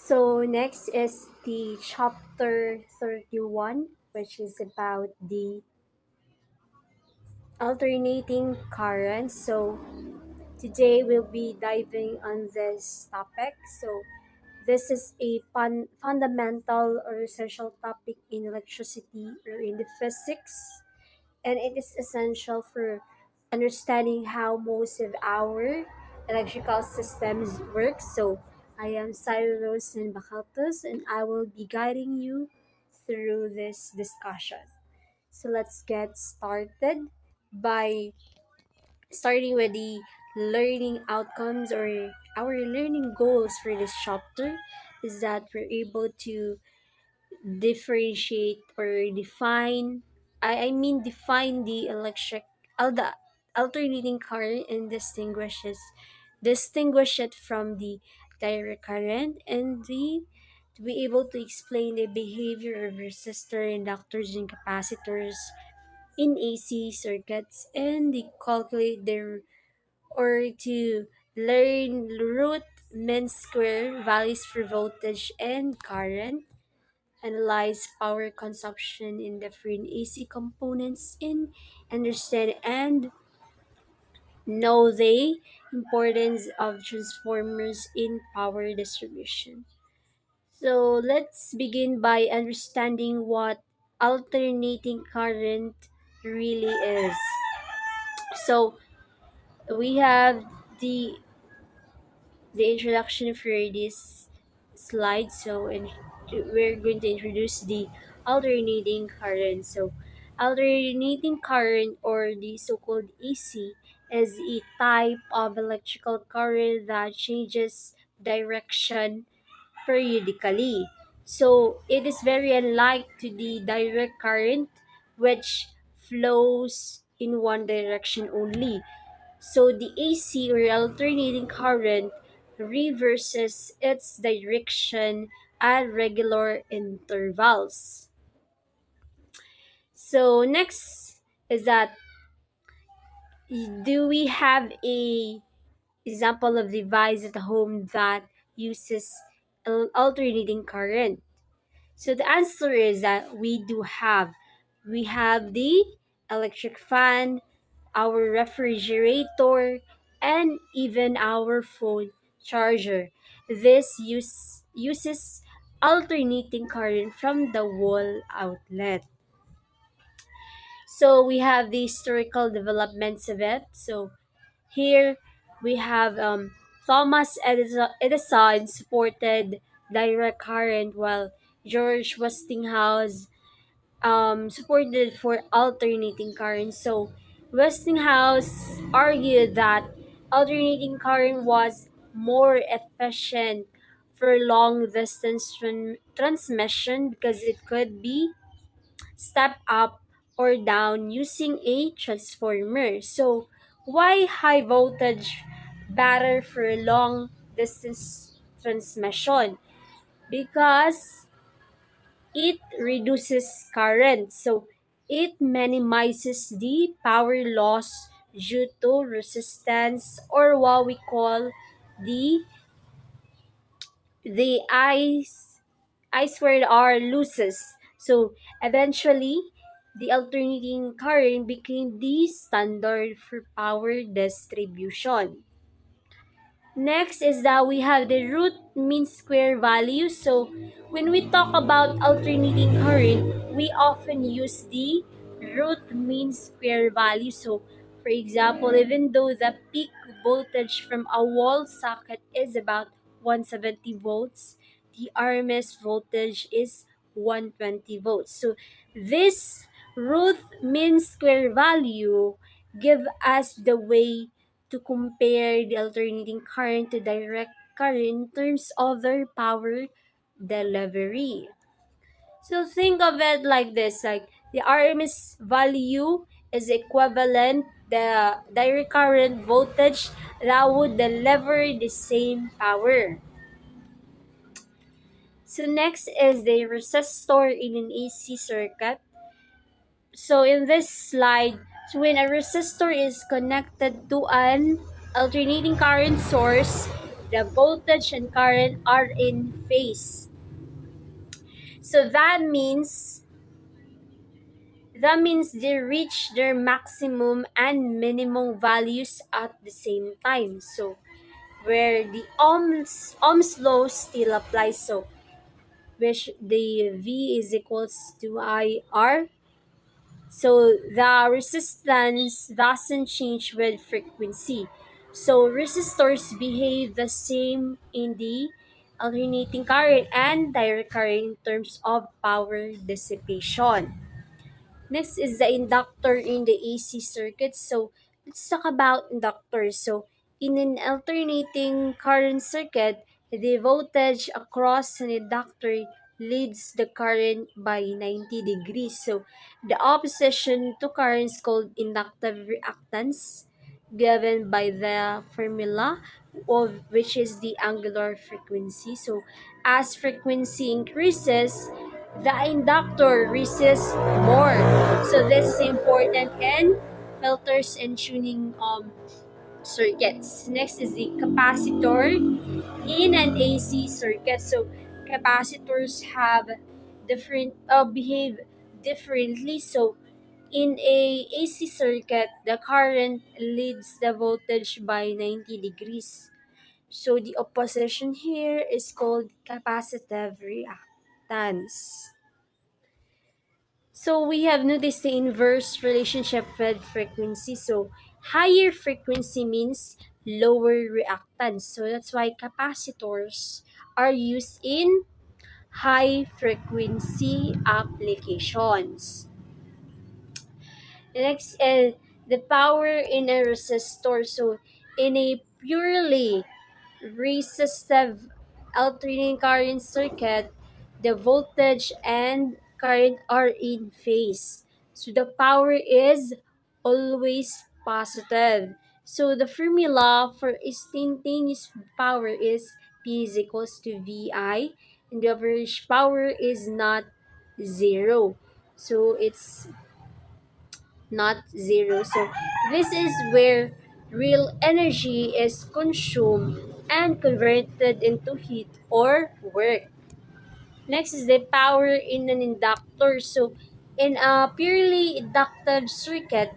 So next is the chapter 31, which is about the alternating currents. So today we'll be diving on this topic. So this is a fundamental or essential topic in electricity or in the physics, and it is essential for understanding how most of our electrical systems work. So I am Cyrus and Bakaltos, and I will be guiding you through this discussion. So let's get started by starting with the learning outcomes or our learning goals for this chapter is that we're able to differentiate or define the the alternating current and distinguish it from the direct current, and to be able to explain the behavior of resistor, inductors, and capacitors in AC circuits, and the calculate their or to learn root mean square values for voltage and current, analyze power consumption in different AC components, and understand and know the importance of transformers in power distribution. So let's begin by understanding what alternating current really is. So we have the the introduction for this slide. We're going to introduce the alternating current. So alternating current, or the so-called AC, is a type of electrical current that changes direction periodically. So it is very unlike to the direct current, which flows in one direction only. So the AC, or alternating current, reverses its direction at regular intervals. So next is that, do we have a example of device at home that uses alternating current? So the answer is that we do have. We have the electric fan, our refrigerator, and even our phone charger. Uses alternating current from the wall outlet. So we have the historical developments of it. So here we have Edison supported direct current, while George Westinghouse supported for alternating current. So Westinghouse argued that alternating current was more efficient for long distance transmission because it could be step up or down using a transformer. So why high voltage better for long distance transmission? Because it reduces current. So it minimizes the power loss due to resistance, or what we call the I squared R losses. So eventually the alternating current became the standard for power distribution. Next is that we have the root mean square value. So when we talk about alternating current, we often use the root mean square value. So for example, even though the peak voltage from a wall socket is about 170 volts, the RMS voltage is 120 volts. So this root mean square value give us the way to compare the alternating current to direct current in terms of their power delivery. So think of it like this, like the RMS value is equivalent the direct current voltage that would deliver the same power. So next is the resistor in an AC circuit. So in this slide, so when a resistor is connected to an alternating current source, the voltage and current are in phase. So that means they reach their maximum and minimum values at the same time. So where the Ohm's law still applies, so which the V is equals to IR. So the resistance doesn't change with frequency. So resistors behave the same in the alternating current and direct current in terms of power dissipation. Next is the inductor in the AC circuit. So let's talk about inductors. So in an alternating current circuit, the voltage across an inductor leads the current by 90 degrees. So the opposition to current is called inductive reactance, given by the formula of which is the angular frequency. So as frequency increases, the inductor resists more. So this is important in filters and tuning circuits. Next is the capacitor in an AC circuit. So capacitors have different behave differently. So in a AC circuit, the current leads the voltage by 90 degrees. So the opposition here is called capacitive reactance. So we have noticed the inverse relationship with frequency. So higher frequency means lower reactance. So that's why capacitors are used in high frequency applications. Next is the power in a resistor. So in a purely resistive alternating current circuit, the voltage and current are in phase. So the power is always positive. So the formula for instantaneous power is P is equals to VI, and the average power is not zero. So it's not zero. So this is where real energy is consumed and converted into heat or work. Next is the power in an inductor. So in a purely inductive circuit,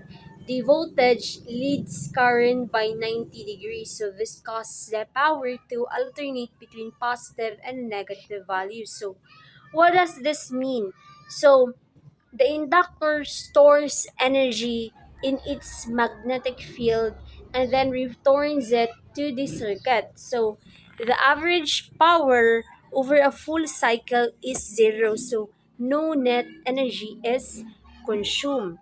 the voltage leads current by 90 degrees. So this causes the power to alternate between positive and negative values. So what does this mean? So the inductor stores energy in its magnetic field and then returns it to the circuit. So the average power over a full cycle is zero. So no net energy is consumed.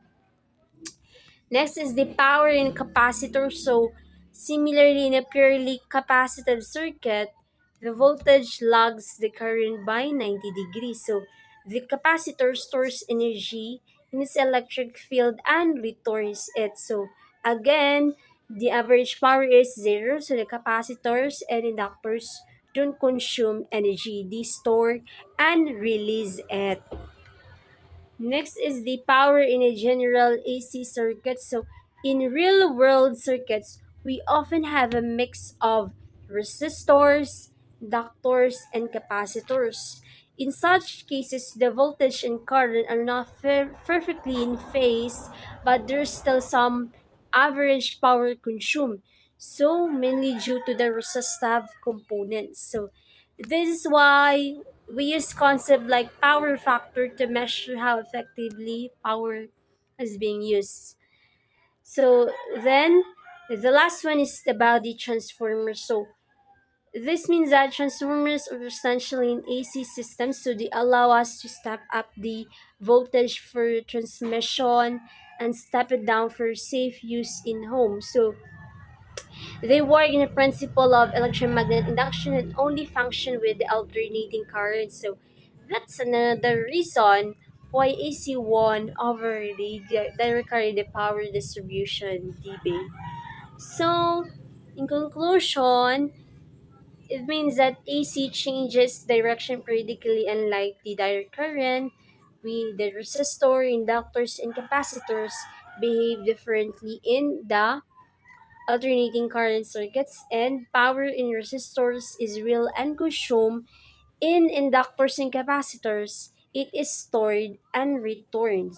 Next is the power in capacitor. So similarly in a purely capacitive circuit, the voltage lags the current by 90 degrees. So the capacitor stores energy in its electric field and returns it. So again, the average power is zero. So the capacitors and inductors don't consume energy. They store and release it. Next is the power in a general AC circuit. So, in real world circuits, we often have a mix of resistors, inductors, and capacitors. In such cases, the voltage and current are not perfectly in phase, but there's still some average power consumed. So, mainly due to the resistive components. So, this is why we use concept like power factor to measure how effectively power is being used. So then the last one is about the transformers. So this means that transformers are essentially in AC systems, so they allow us to step up the voltage for transmission and step it down for safe use in homes. So they work in the principle of electromagnetic induction and only function with the alternating current. So that's another reason why AC won over the direct current, the power distribution debate. So, in conclusion, it means that AC changes direction periodically, unlike the direct current. The resistor, inductors, and capacitors behave differently in the alternating current circuits, and power in resistors is real and consumed in inductors and capacitors. It is stored and returned.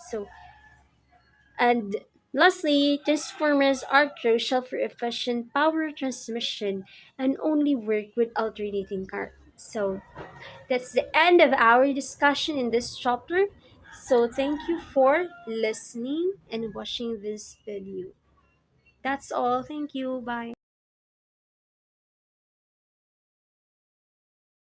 And lastly, transformers are crucial for efficient power transmission and only work with alternating current. So that's the end of our discussion in this chapter. So thank you for listening and watching this video. That's all. Thank you. Bye.